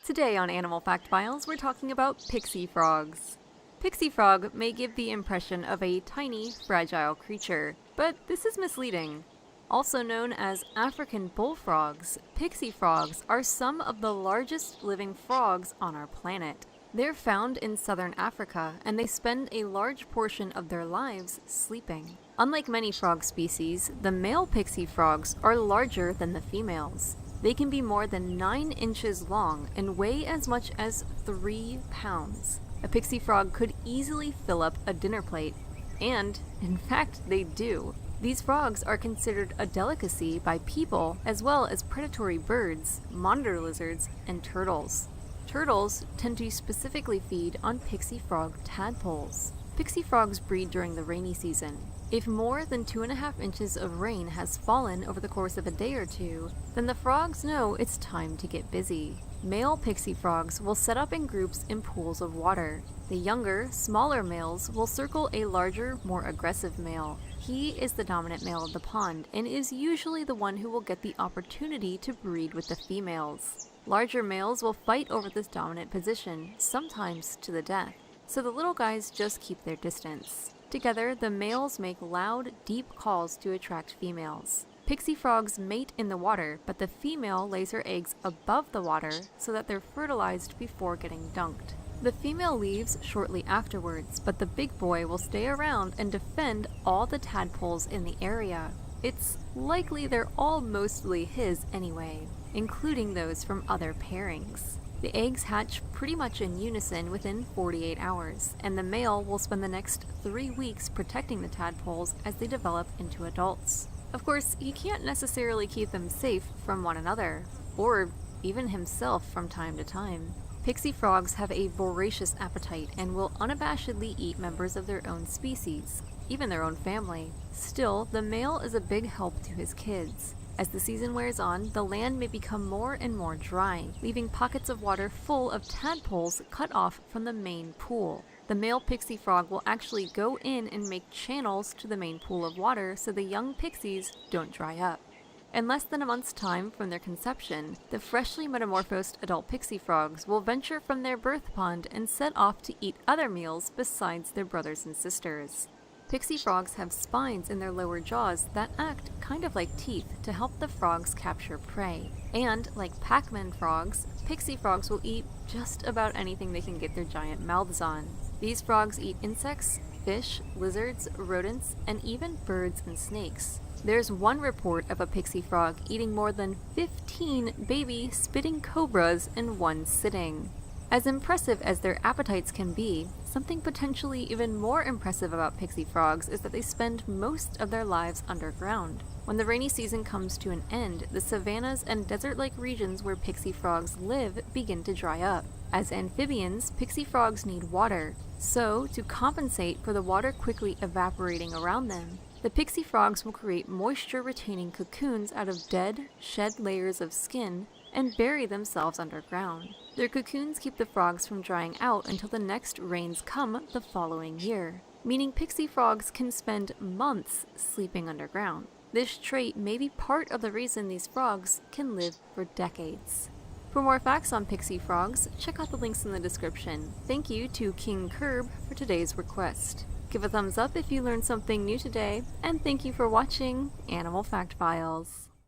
Today on Animal Fact Files, we're talking about pixie frogs. Pixie frog may give the impression of a tiny, fragile creature, but this is misleading. Also known as African bullfrogs, pixie frogs are some of the largest living frogs on our planet. They're found in southern Africa, and they spend a large portion of their lives sleeping. Unlike many frog species, the male pixie frogs are larger than the females. They can be more than 9 inches long and weigh as much as 3 pounds. A pixie frog could easily fill up a dinner plate, and, in fact, they do. These frogs are considered a delicacy by people as well as predatory birds, monitor lizards, and turtles. Turtles tend to specifically feed on pixie frog tadpoles. Pixie frogs breed during the rainy season. If more than 2.5 inches of rain has fallen over the course of a day or two, then the frogs know it's time to get busy. Male pixie frogs will set up in groups in pools of water. The younger, smaller males will circle a larger, more aggressive male. He is the dominant male of the pond and is usually the one who will get the opportunity to breed with the females. Larger males will fight over this dominant position, sometimes to the death, so the little guys just keep their distance. Together, the males make loud, deep calls to attract females. Pixie frogs mate in the water, but the female lays her eggs above the water so that they're fertilized before getting dunked. The female leaves shortly afterwards, but the big boy will stay around and defend all the tadpoles in the area. It's likely they're all mostly his anyway, including those from other pairings. The eggs hatch pretty much in unison within 48 hours, and the male will spend the next 3 weeks protecting the tadpoles as they develop into adults. Of course, he can't necessarily keep them safe from one another, or even himself from time to time. Pixie frogs have a voracious appetite and will unabashedly eat members of their own species, even their own family. Still, the male is a big help to his kids. As the season wears on, the land may become more and more dry, leaving pockets of water full of tadpoles cut off from the main pool. The male pixie frog will actually go in and make channels to the main pool of water so the young pixies don't dry up. In less than a month's time from their conception, the freshly metamorphosed adult pixie frogs will venture from their birth pond and set off to eat other meals besides their brothers and sisters. Pixie frogs have spines in their lower jaws that act kind of like teeth to help the frogs capture prey. And, like Pac-Man frogs, pixie frogs will eat just about anything they can get their giant mouths on. These frogs eat insects, fish, lizards, rodents, and even birds and snakes. There's one report of a pixie frog eating more than 15 baby spitting cobras in one sitting. As impressive as their appetites can be, something potentially even more impressive about pixie frogs is that they spend most of their lives underground. When the rainy season comes to an end, the savannas and desert-like regions where pixie frogs live begin to dry up. As amphibians, pixie frogs need water, so to compensate for the water quickly evaporating around them, the pixie frogs will create moisture-retaining cocoons out of dead, shed layers of skin and bury themselves underground. Their cocoons keep the frogs from drying out until the next rains come the following year, meaning pixie frogs can spend months sleeping underground. This trait may be part of the reason these frogs can live for decades. For more facts on pixie frogs, check out the links in the description. Thank you to King Curb for today's request. Give a thumbs up if you learned something new today, and thank you for watching Animal Fact Files.